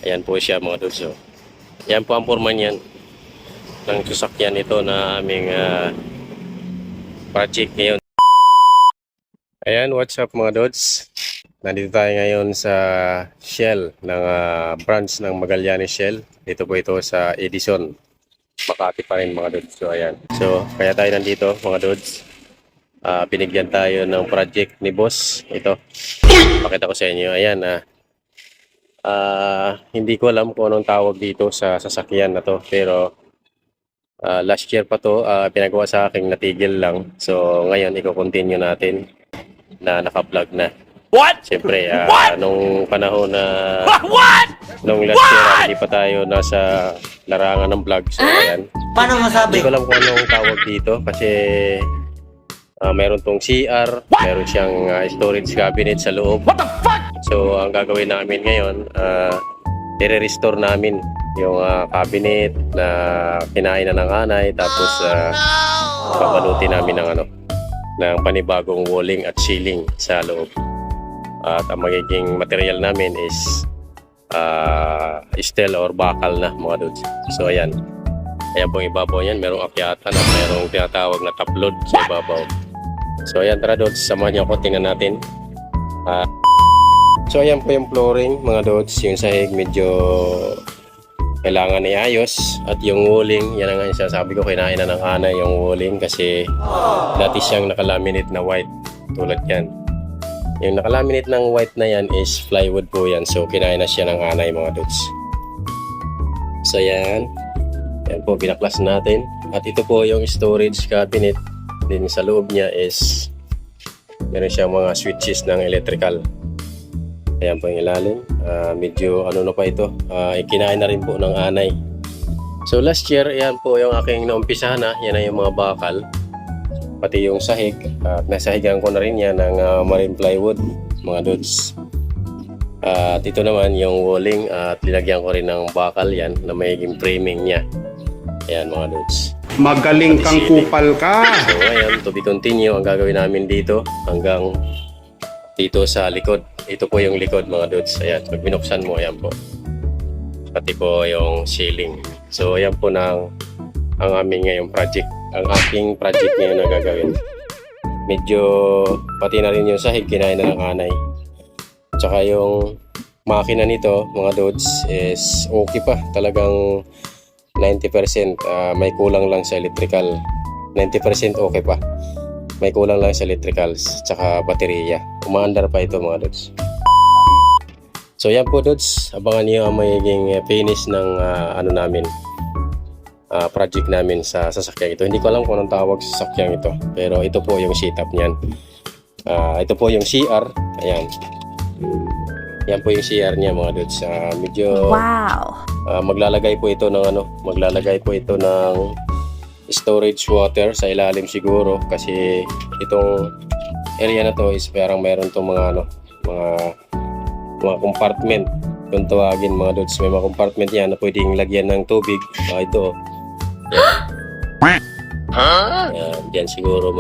Ayan po siya mga dudes. So, yan po ang forma niyan ng sasakyan ito na aming project ngayon. Ayan, what's up mga dudes? Nandito tayo ngayon sa Shell ng branch ng Magallanes Shell. Dito po ito sa Edison, Makati pa rin mga dudes. So ayan. So kaya tayo nandito mga dudes. Binigyan tayo ng project ni boss. Ito. Pakita ko sa inyo. Ayan. Hindi ko alam kung anong tawag dito sa sasakyan na to. Pero last year pa to. Pinagawa sa akin, natigil lang. So ngayon i-continue natin na naka-vlog na. What? Siyempre, What? nung panahon na What? nung last year, hindi pa tayo nasa larangan ng vlog. So, ayan. Paano Hindi masabi? ko alam kung anong tawag dito kasi meron tong CR, meron siyang storage cabinet sa loob. What the fuck? So, ang gagawin namin ngayon, i-restore namin yung cabinet na kinain na ng anay, tapos papalutin namin ng panibagong walling at ceiling sa loob. At ang magiging material namin is steel or bakal na mga dudes. So ayan. Ayan pong ibabaw yan. Merong akyatan at merong tinatawag na top load sa ibabaw. So ayan, tara dudes. Samahan niyo ako. Tingnan natin. So ayan po yung flooring mga dudes. Yung sahig medyo kailangan iayos. At yung walling, yan ang sasabi ko, kinain na ng anay yung walling kasi dati siyang nakalaminate na white. Tulad yan. Yung nakalaminate ng white na yan is plywood po yan. So, kinain na siya ng anay mga dudes. So, yan. Yan po, binaklas natin. At ito po yung storage cabinet. Din sa loob niya is meron siyang mga switches ng electrical. Ayan po yung ilalim. Medyo ano na pa ito. Kinain na rin po ng anay. So, last year, yan po yung aking naumpisahan na. Yan na yung mga bakal. Pati yung sahig, at nasahigan ko na rin yan ng marine plywood mga dudes. At ito naman yung walling at linagyan ko rin ng bakal yan na mayiging framing niya. Ayan mga dudes. Magaling kang kupal ka. So ayan, to be continue ang gagawin namin dito hanggang dito sa likod. Ito po yung likod mga dudes. Ayan, pag binuksan mo, ayan po. Pati po yung ceiling. So ayan po ang aming ngayong project. Ang aking project ngayon na gagawin. Medyo pati na rin yung sahig, kinain na ng anay. Tsaka yung makina nito, mga dudes, is okay pa. Talagang 90%. May kulang lang sa electrical. 90% okay pa. May kulang lang sa electricals. Tsaka baterya. Umaandar pa ito mga dudes. So yan po dudes. Abangan niyo ang magiging finish ng namin. Project namin sa sasakyan ito. Hindi ko alam kung anong tawag sa sasakyan ito. Pero ito po yung setup niyan. Ito po yung CR. Ayan. Yan po yung CR niya mga dudes. Medyo Wow. Maglalagay po ito ng storage water sa ilalim siguro kasi itong area na to is parang meron tong mga compartment kung tawagin mga dudes. May mga compartment yan na pwedeng lagyan ng tubig. Ito. Diyan siguro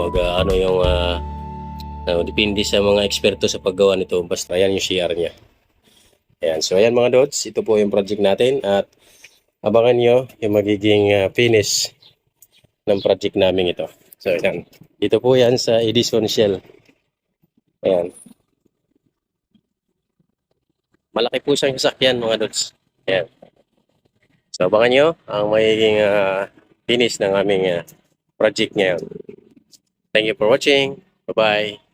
depende sa mga eksperto sa paggawa nito. Basta yan yung CR niya. Ayan. So ayan mga dudes, ito po yung project natin at abangan nyo yung magiging finish ng project namin ito. So ayan. Dito po yan sa Edison Shell. Ayan. Malaki po siyang sasakyan mga dudes. Ayan. So abangan nyo ang magiging finish ng aming project ngayon. Thank you for watching. Bye-bye.